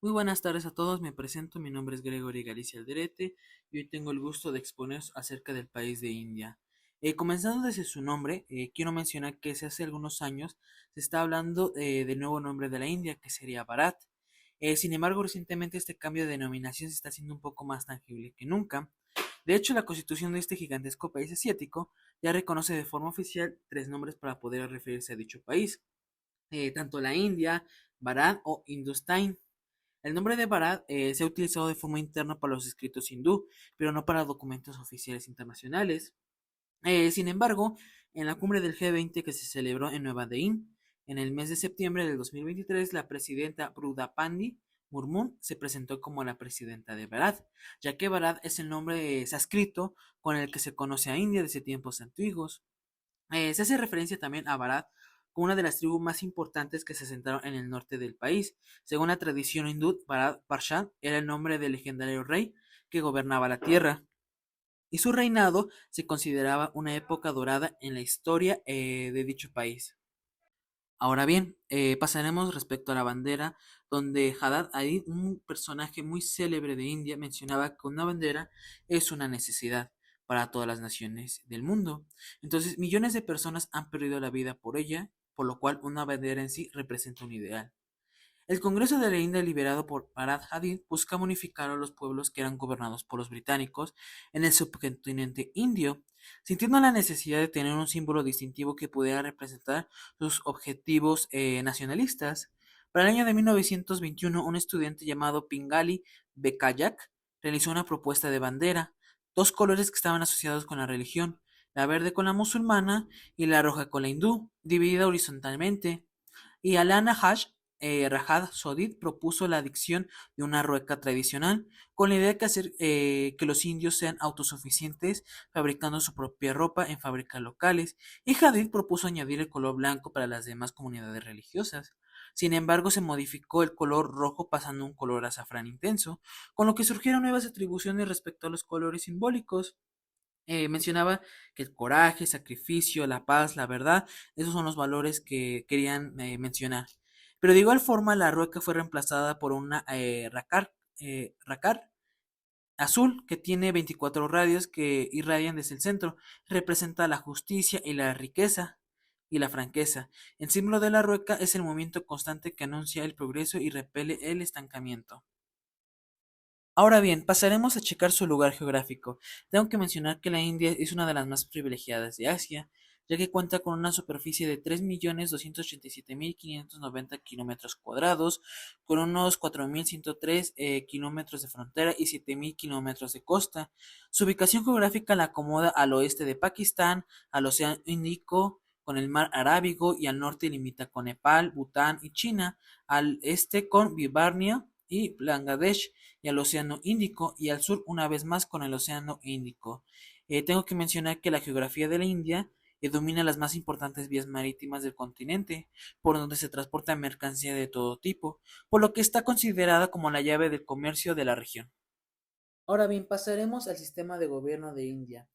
Muy buenas tardes a todos, me presento, mi nombre es Gregory Galicia Alderete y hoy tengo el gusto de exponer acerca del país de India. Comenzando desde su nombre, quiero mencionar que desde hace algunos años se está hablando del nuevo nombre de la India, que sería Bharat. Sin embargo, recientemente este cambio de denominación se está haciendo un poco más tangible que nunca. De hecho, la constitución de este gigantesco país asiático ya reconoce de forma oficial tres nombres para poder referirse a dicho país, tanto la India, Bharat o Hindustán. El nombre de Bharat se ha utilizado de forma interna para los escritos hindú, pero no para documentos oficiales internacionales. Sin embargo, en la cumbre del G20 que se celebró en Nueva Delhi, en el mes de septiembre del 2023, la presidenta Prudapandi Murmun se presentó como la presidenta de Bharat, ya que Bharat es el nombre sánscrito con el que se conoce a India desde tiempos antiguos. Se hace referencia también a Bharat como una de las tribus más importantes que se asentaron en el norte del país. Según la tradición hindú, Bharat Barsha era el nombre del legendario rey que gobernaba la tierra, y su reinado se consideraba una época dorada en la historia de dicho país. Ahora bien, pasaremos respecto a la bandera, donde Haddad Ali, un personaje muy célebre de India, mencionaba que una bandera es una necesidad para todas las naciones del mundo. Entonces, millones de personas han perdido la vida por ella, por lo cual una bandera en sí representa un ideal. El Congreso de la India, liderado por Arad Hadid, buscaba unificar a los pueblos que eran gobernados por los británicos en el subcontinente indio, sintiendo la necesidad de tener un símbolo distintivo que pudiera representar sus objetivos nacionalistas. Para el año de 1921, un estudiante llamado Pingali Bekayak realizó una propuesta de bandera, dos colores que estaban asociados con la religión, la verde con la musulmana y la roja con la hindú, dividida horizontalmente, y Alana Rajad Sodid propuso la adicción de una rueca tradicional, con la idea de hacer que los indios sean autosuficientes fabricando su propia ropa en fábricas locales, y Hadid propuso añadir el color blanco para las demás comunidades religiosas. Sin embargo, se modificó el color rojo pasando a un color azafrán intenso, con lo que surgieron nuevas atribuciones respecto a los colores simbólicos. Mencionaba que el coraje, sacrificio, la paz, la verdad, esos son los valores que querían mencionar. Pero de igual forma, la rueca fue reemplazada por una racar azul que tiene 24 radios que irradian desde el centro. Representa la justicia y la riqueza y la franqueza. El símbolo de la rueca es el movimiento constante que anuncia el progreso y repele el estancamiento. Ahora bien, pasaremos a checar su lugar geográfico. Tengo que mencionar que la India es una de las más privilegiadas de Asia, ya que cuenta con una superficie de 3.287.590 kilómetros cuadrados, con unos 4.103 kilómetros de frontera y 7.000 kilómetros de costa. Su ubicación geográfica la acomoda al oeste de Pakistán, al Océano Índico, con el mar Arábigo, y al norte limita con Nepal, Bután y China, al este con Birmania y Bangladesh, y al Océano Índico, y al sur una vez más con el Océano Índico. Tengo que mencionar que la geografía de la India domina las más importantes vías marítimas del continente, por donde se transporta mercancía de todo tipo, por lo que está considerada como la llave del comercio de la región. Ahora bien, pasaremos al sistema de gobierno de India.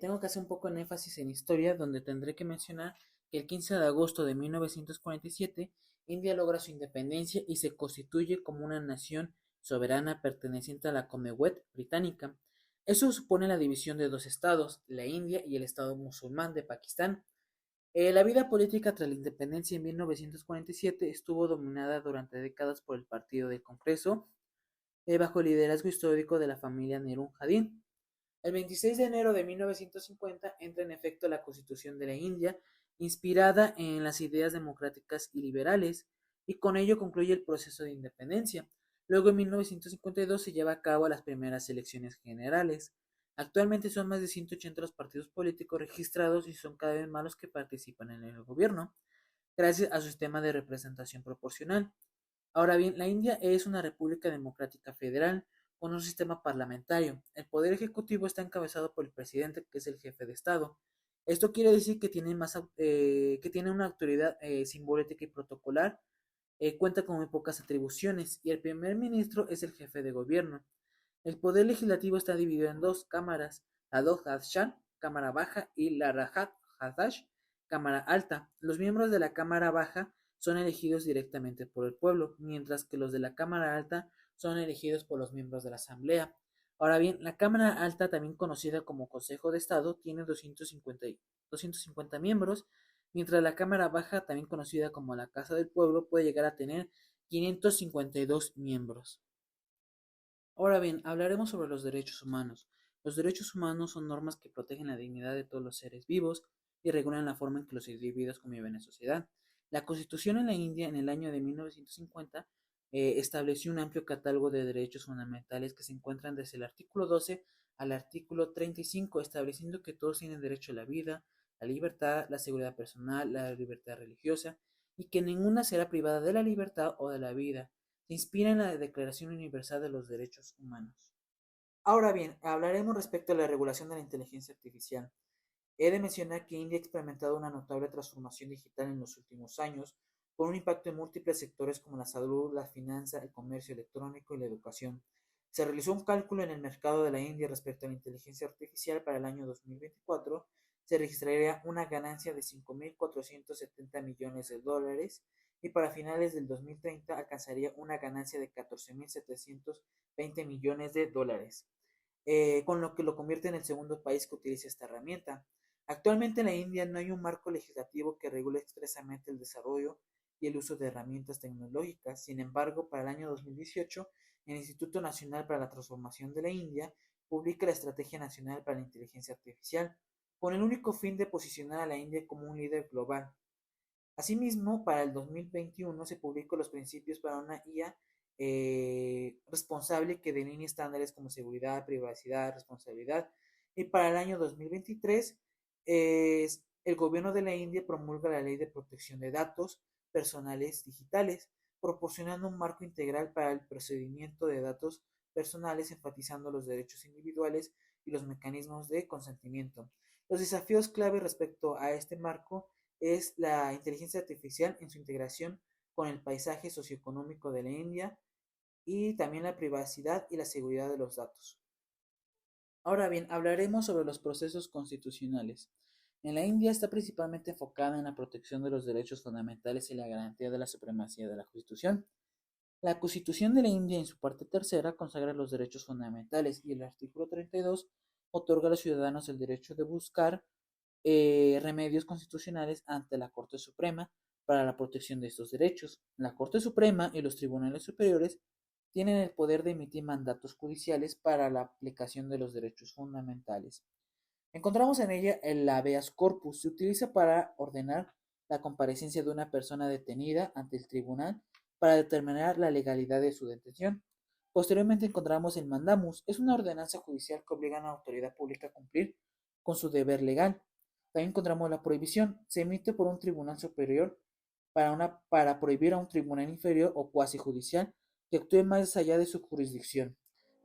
Tengo que hacer un poco de énfasis en historia, donde tendré que mencionar que el 15 de agosto de 1947, India logra su independencia y se constituye como una nación soberana perteneciente a la Commonwealth británica. Eso supone la división de dos estados, la India y el estado musulmán de Pakistán. La vida política tras la independencia en 1947 estuvo dominada durante décadas por el Partido del Congreso, bajo el liderazgo histórico de la familia Nehru Jadin. El 26 de enero de 1950 entra en efecto la Constitución de la India, inspirada en las ideas democráticas y liberales, y con ello concluye el proceso de independencia. Luego, en 1952, se lleva a cabo las primeras elecciones generales. Actualmente son más de 180 los partidos políticos registrados y son cada vez más los que participan en el gobierno, gracias a su sistema de representación proporcional. Ahora bien, la India es una república democrática federal con un sistema parlamentario. El poder ejecutivo está encabezado por el presidente, que es el jefe de Estado. Esto quiere decir que tiene, que tiene una autoridad simbólica y protocolar, cuenta con muy pocas atribuciones, y el primer ministro es el jefe de gobierno. El poder legislativo está dividido en dos cámaras, la Lok Shan, Cámara Baja, y la Rajat Hadash, Cámara Alta. Los miembros de la Cámara Baja son elegidos directamente por el pueblo, mientras que los de la Cámara Alta son elegidos por los miembros de la Asamblea. Ahora bien, la Cámara Alta, también conocida como Consejo de Estado, tiene 250 miembros, mientras la Cámara Baja, también conocida como la Casa del Pueblo, puede llegar a tener 552 miembros. Ahora bien, hablaremos sobre los derechos humanos. Los derechos humanos son normas que protegen la dignidad de todos los seres vivos y regulan la forma en que los individuos conviven en sociedad. La Constitución en la India en el año de 1950 estableció un amplio catálogo de derechos fundamentales que se encuentran desde el artículo 12 al artículo 35, estableciendo que todos tienen derecho a la vida, la libertad, la seguridad personal, la libertad religiosa y que ninguna será privada de la libertad o de la vida. Se inspira en la Declaración Universal de los Derechos Humanos. Ahora bien, hablaremos respecto a la regulación de la inteligencia artificial. He de mencionar que India ha experimentado una notable transformación digital en los últimos años, con un impacto en múltiples sectores como la salud, la finanza, el comercio electrónico y la educación. Se realizó un cálculo en el mercado de la India respecto a la inteligencia artificial para el año 2024. Se registraría una ganancia de 5.470 millones de dólares y para finales del 2030 alcanzaría una ganancia de 14.720 millones de dólares, con lo que lo convierte en el segundo país que utiliza esta herramienta. Actualmente en la India no hay un marco legislativo que regule expresamente el desarrollo y el uso de herramientas tecnológicas. Sin embargo, para el año 2018, el Instituto Nacional para la Transformación de la India publica la Estrategia Nacional para la Inteligencia Artificial, con el único fin de posicionar a la India como un líder global. Asimismo, para el 2021 se publicó los principios para una IA responsable que delinea estándares como seguridad, privacidad, responsabilidad. Y para el año 2023, el gobierno de la India promulga la Ley de Protección de Datos Personales Digitales, proporcionando un marco integral para el procedimiento de datos personales, enfatizando los derechos individuales y los mecanismos de consentimiento. Los desafíos clave respecto a este marco es la inteligencia artificial en su integración con el paisaje socioeconómico de la India y también la privacidad y la seguridad de los datos. Ahora bien, hablaremos sobre los procesos constitucionales. En la India está principalmente enfocada en la protección de los derechos fundamentales y la garantía de la supremacía de la Constitución. La Constitución de la India, en su parte tercera, consagra los derechos fundamentales y el artículo 32 otorga a los ciudadanos el derecho de buscar remedios constitucionales ante la Corte Suprema para la protección de estos derechos. La Corte Suprema y los tribunales superiores tienen el poder de emitir mandatos judiciales para la aplicación de los derechos fundamentales. Encontramos en ella el habeas corpus. Se utiliza para ordenar la comparecencia de una persona detenida ante el tribunal para determinar la legalidad de su detención. Posteriormente encontramos el mandamus. Es una ordenanza judicial que obliga a una autoridad pública a cumplir con su deber legal. También encontramos la prohibición. Se emite por un tribunal superior para prohibir a un tribunal inferior o cuasi judicial que actúe más allá de su jurisdicción.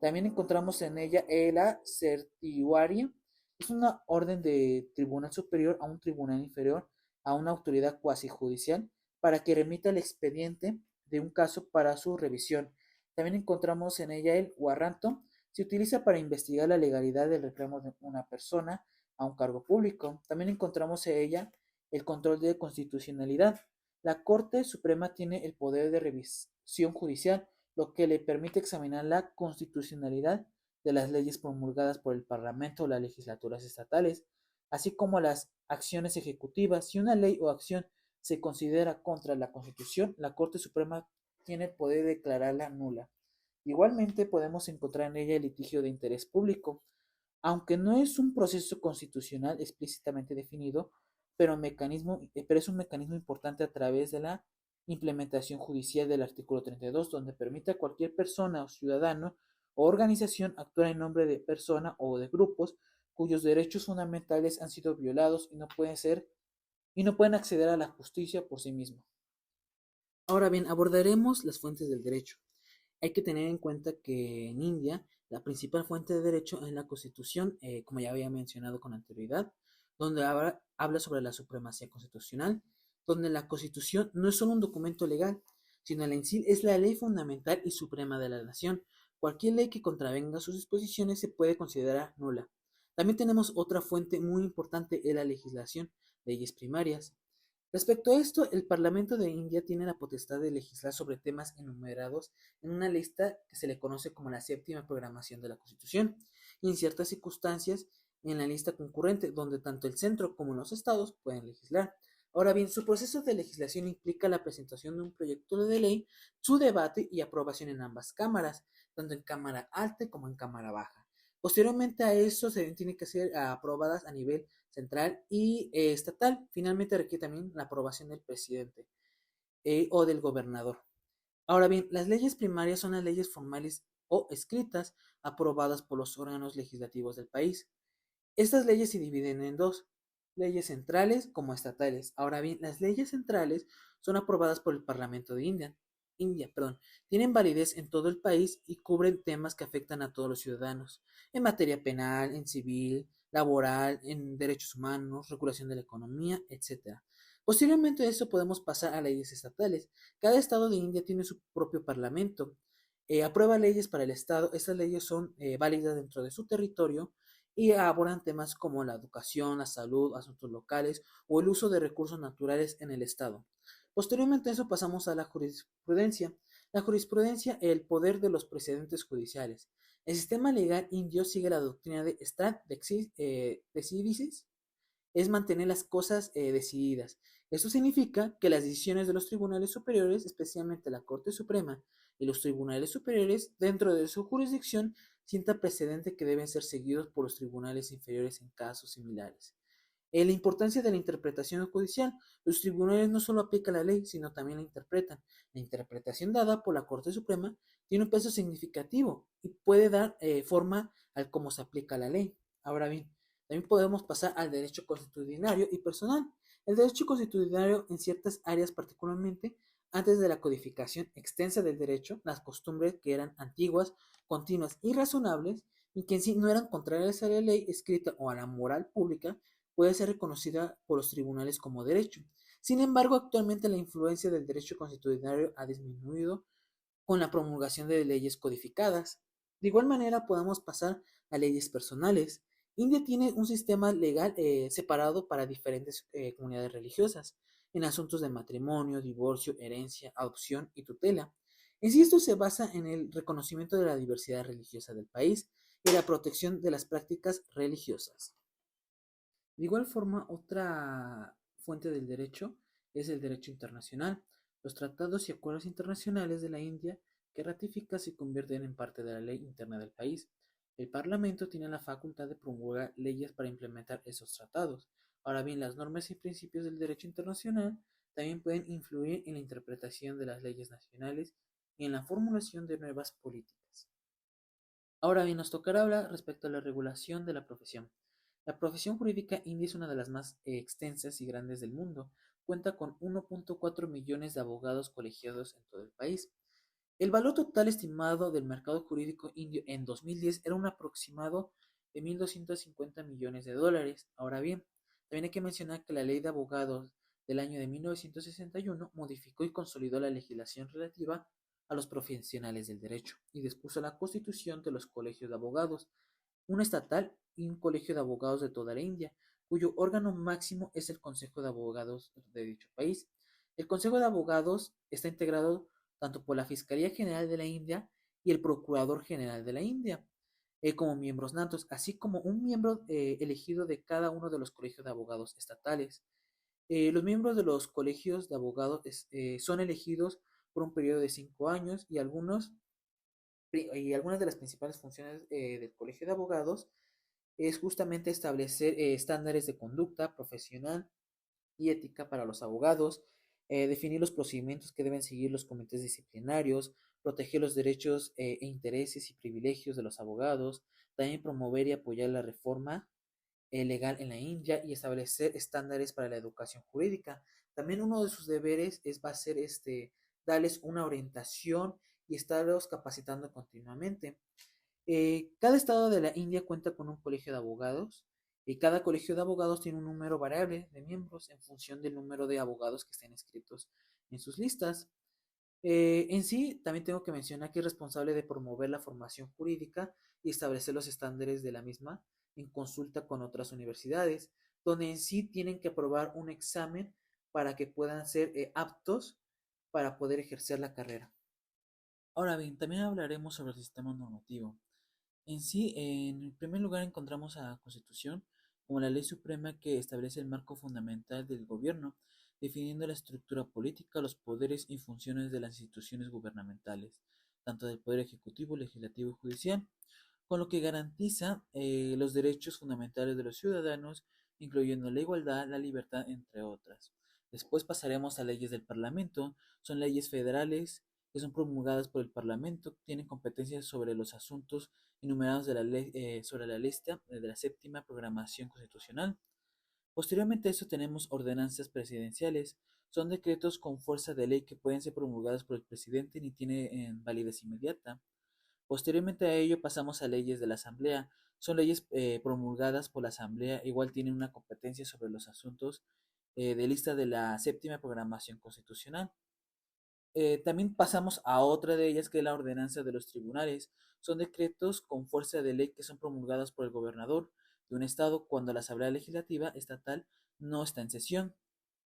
También encontramos en ella la certiorari. Es una orden de tribunal superior a un tribunal inferior a una autoridad cuasi judicial para que remita el expediente de un caso para su revisión. También encontramos en ella el warranto. Se utiliza para investigar la legalidad del reclamo de una persona a un cargo público. También encontramos en ella el control de constitucionalidad. La Corte Suprema tiene el poder de revisión judicial, lo que le permite examinar la constitucionalidad de las leyes promulgadas por el Parlamento o las legislaturas estatales, así como las acciones ejecutivas. Si una ley o acción se considera contra la Constitución, la Corte Suprema tiene el poder de declararla nula. Igualmente podemos encontrar en ella el litigio de interés público, aunque no es un proceso constitucional explícitamente definido, pero es un mecanismo importante a través de la implementación judicial del artículo 32, donde permite a cualquier persona o ciudadano o organización actuar en nombre de persona o de grupos cuyos derechos fundamentales han sido violados y no pueden acceder a la justicia por sí mismos. Ahora bien, abordaremos las fuentes del derecho. Hay que tener en cuenta que en India la principal fuente de derecho es la Constitución, como ya había mencionado con anterioridad, donde habla sobre la supremacía constitucional, donde la Constitución no es solo un documento legal, sino en sí es la ley fundamental y suprema de la nación. Cualquier ley que contravenga sus disposiciones se puede considerar nula. También tenemos otra fuente muy importante, es la legislación, leyes primarias. Respecto a esto, el Parlamento de India tiene la potestad de legislar sobre temas enumerados en una lista que se le conoce como la séptima programación de la Constitución, y en ciertas circunstancias en la lista concurrente, donde tanto el centro como los estados pueden legislar. Ahora bien, su proceso de legislación implica la presentación de un proyecto de ley, su debate y aprobación en ambas cámaras, tanto en cámara alta como en cámara baja. Posteriormente a eso se tienen que ser aprobadas a nivel central y estatal. Finalmente requiere también la aprobación del presidente o del gobernador. Ahora bien, las leyes primarias son las leyes formales o escritas aprobadas por los órganos legislativos del país. Estas leyes se dividen en dos, leyes centrales como estatales. Ahora bien, las leyes centrales son aprobadas por el Parlamento de India, tienen validez en todo el país y cubren temas que afectan a todos los ciudadanos, en materia penal, en civil, laboral, en derechos humanos, regulación de la economía, etcétera. Posteriormente a eso podemos pasar a leyes estatales. Cada estado de India tiene su propio parlamento. Aprueba leyes para el estado. Estas leyes son válidas dentro de su territorio y abordan temas como la educación, la salud, asuntos locales o el uso de recursos naturales en el Estado. Posteriormente a eso pasamos a la jurisprudencia. La jurisprudencia, el poder de los precedentes judiciales. El sistema legal indio sigue la doctrina de Strat Decisis, es mantener las cosas decididas. Esto significa que las decisiones de los tribunales superiores, especialmente la Corte Suprema y los tribunales superiores, dentro de su jurisdicción, sienta precedente que deben ser seguidos por los tribunales inferiores en casos similares. La importancia de la interpretación judicial. Los tribunales no solo aplican la ley, sino también la interpretan. La interpretación dada por la Corte Suprema tiene un peso significativo y puede dar forma al cómo se aplica la ley. Ahora bien, también podemos pasar al derecho constitucionario y personal. El derecho constitucionario en ciertas áreas particularmente, antes de la codificación extensa del derecho, las costumbres que eran antiguas, continuas y razonables, y que en sí no eran contrarias a la ley escrita o a la moral pública, puede ser reconocida por los tribunales como derecho. Sin embargo, actualmente la influencia del derecho constitucional ha disminuido con la promulgación de leyes codificadas. De igual manera, podemos pasar a leyes personales. India tiene un sistema legal separado para diferentes comunidades religiosas en asuntos de matrimonio, divorcio, herencia, adopción y tutela. En sí, esto se basa en el reconocimiento de la diversidad religiosa del país y la protección de las prácticas religiosas. De igual forma, otra fuente del derecho es el derecho internacional. Los tratados y acuerdos internacionales de la India que ratifica se convierten en parte de la ley interna del país. El Parlamento tiene la facultad de promulgar leyes para implementar esos tratados. Ahora bien, las normas y principios del derecho internacional también pueden influir en la interpretación de las leyes nacionales y en la formulación de nuevas políticas. Ahora bien, nos tocará hablar respecto a la regulación de la profesión. La profesión jurídica india es una de las más extensas y grandes del mundo. Cuenta con 1.4 millones de abogados colegiados en todo el país. El valor total estimado del mercado jurídico indio en 2010 era un aproximado de 1.250 millones de dólares. Ahora bien, también hay que mencionar que la ley de abogados del año de 1961 modificó y consolidó la legislación relativa a los profesionales del derecho y dispuso la constitución de los colegios de abogados, un estatal y un colegio de abogados de toda la India, cuyo órgano máximo es el Consejo de Abogados de dicho país. El Consejo de Abogados está integrado tanto por la Fiscalía General de la India y el Procurador General de la India, como miembros natos, así como un miembro elegido de cada uno de los colegios de abogados estatales. Los miembros de los colegios de abogados son elegidos por un periodo de 5 años y algunas de las principales funciones del colegio de abogados es justamente establecer estándares de conducta profesional y ética para los abogados, definir los procedimientos que deben seguir los comités disciplinarios, proteger los derechos e intereses y privilegios de los abogados, también promover y apoyar la reforma legal en la India y establecer estándares para la educación jurídica. También uno de sus deberes va a ser darles una orientación y estarlos capacitando continuamente. Cada estado de la India cuenta con un colegio de abogados y cada colegio de abogados tiene un número variable de miembros en función del número de abogados que estén inscritos en sus listas. En sí, también tengo que mencionar que es responsable de promover la formación jurídica y establecer los estándares de la misma en consulta con otras universidades, donde en sí tienen que aprobar un examen para que puedan ser aptos para poder ejercer la carrera. Ahora bien, también hablaremos sobre el sistema normativo. En sí, en primer lugar encontramos a la Constitución como la ley suprema que establece el marco fundamental del gobierno, definiendo la estructura política, los poderes y funciones de las instituciones gubernamentales, tanto del poder ejecutivo, legislativo y judicial, con lo que garantiza los derechos fundamentales de los ciudadanos, incluyendo la igualdad, la libertad, entre otras. Después pasaremos a leyes del Parlamento. Son leyes federales que son promulgadas por el Parlamento, tienen competencias sobre los asuntos enumerados de la ley, sobre la lista de la séptima programación constitucional. Posteriormente a eso tenemos ordenanzas presidenciales. Son decretos con fuerza de ley que pueden ser promulgados por el presidente ni tienen validez inmediata. Posteriormente a ello pasamos a leyes de la Asamblea. Son leyes promulgadas por la Asamblea, igual tienen una competencia sobre los asuntos de lista de la séptima programación constitucional. También pasamos a otra de ellas, que es la ordenanza de los tribunales. Son decretos con fuerza de ley que son promulgados por el gobernador de un estado cuando la Asamblea Legislativa estatal no está en sesión.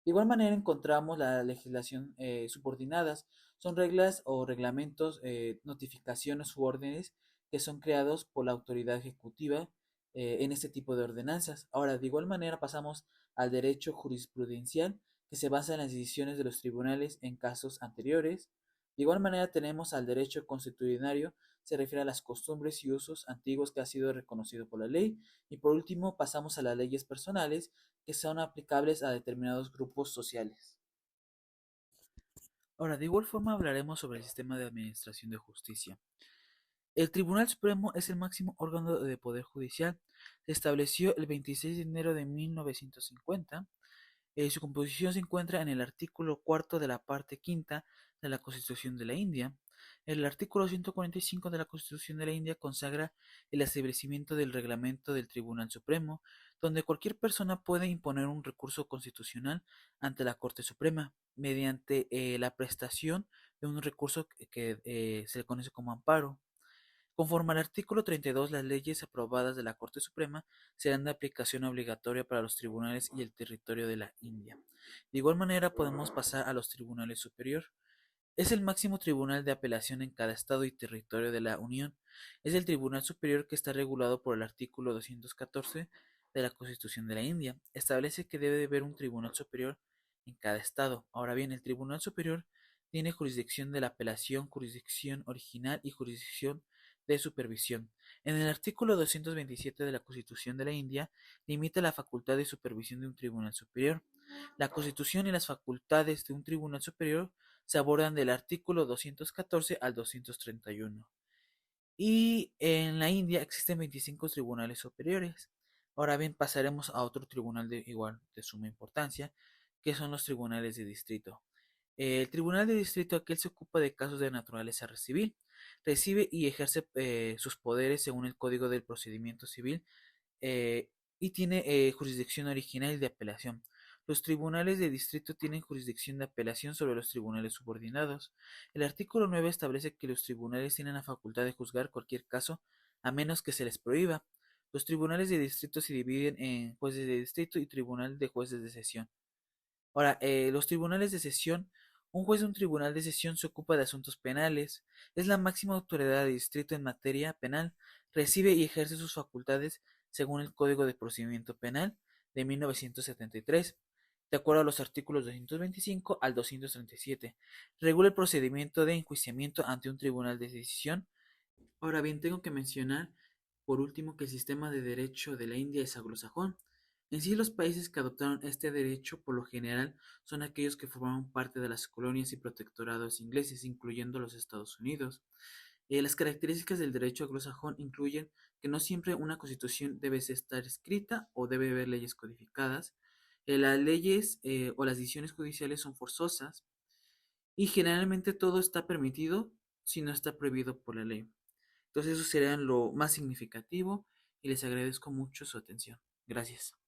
De igual manera encontramos la legislación subordinadas. Son reglas o reglamentos, notificaciones u órdenes que son creados por la autoridad ejecutiva en este tipo de ordenanzas. Ahora, de igual manera pasamos al derecho jurisprudencial, que se basa en las decisiones de los tribunales en casos anteriores. De igual manera tenemos al derecho consuetudinario, se refiere a las costumbres y usos antiguos que ha sido reconocido por la ley. Y por último pasamos a las leyes personales, que son aplicables a determinados grupos sociales. Ahora, de igual forma hablaremos sobre el sistema de administración de justicia. El Tribunal Supremo es el máximo órgano de poder judicial. Se estableció el 26 de enero de 1950. Su composición se encuentra en el artículo cuarto de la parte quinta de la Constitución de la India. El artículo 145 de la Constitución de la India consagra el establecimiento del reglamento del Tribunal Supremo, donde cualquier persona puede imponer un recurso constitucional ante la Corte Suprema mediante la prestación de un recurso que se le conoce como amparo. Conforme al artículo 32, las leyes aprobadas de la Corte Suprema serán de aplicación obligatoria para los tribunales y el territorio de la India. De igual manera, podemos pasar a los tribunales superior. Es el máximo tribunal de apelación en cada estado y territorio de la Unión. Es el tribunal superior que está regulado por el artículo 214 de la Constitución de la India. Establece que debe de haber un tribunal superior en cada estado. Ahora bien, el tribunal superior tiene jurisdicción de la apelación, jurisdicción original y jurisdicción de supervisión. En el artículo 227 de la Constitución de la India limita la facultad de supervisión de un tribunal superior. La Constitución y las facultades de un tribunal superior se abordan del artículo 214 al 231. Y en la India existen 25 tribunales superiores. Ahora bien, pasaremos a otro tribunal de igual de suma importancia, que son los tribunales de distrito. El tribunal de distrito, aquel se ocupa de casos de naturaleza civil, recibe y ejerce sus poderes según el Código del Procedimiento Civil eh, y tiene jurisdicción original y de apelación. Los tribunales de distrito tienen jurisdicción de apelación sobre los tribunales subordinados. El artículo 9 establece que los tribunales tienen la facultad de juzgar cualquier caso a menos que se les prohíba. Los tribunales de distrito se dividen en jueces de distrito y tribunal de jueces de sesión. Ahora, los tribunales de sesión, un juez de un tribunal de sesión se ocupa de asuntos penales, es la máxima autoridad de distrito en materia penal, recibe y ejerce sus facultades según el Código de Procedimiento Penal de 1973, de acuerdo a los artículos 225 al 237. Regula el procedimiento de enjuiciamiento ante un tribunal de decisión. Ahora bien, tengo que mencionar por último que el sistema de derecho de la India es anglosajón. En sí, los países que adoptaron este derecho por lo general son aquellos que formaron parte de las colonias y protectorados ingleses, incluyendo los Estados Unidos. Las características del derecho anglosajón incluyen que no siempre una constitución debe estar escrita o debe haber leyes codificadas. Las leyes o las decisiones judiciales son forzosas y generalmente todo está permitido si no está prohibido por la ley. Entonces eso sería lo más significativo y les agradezco mucho su atención. Gracias.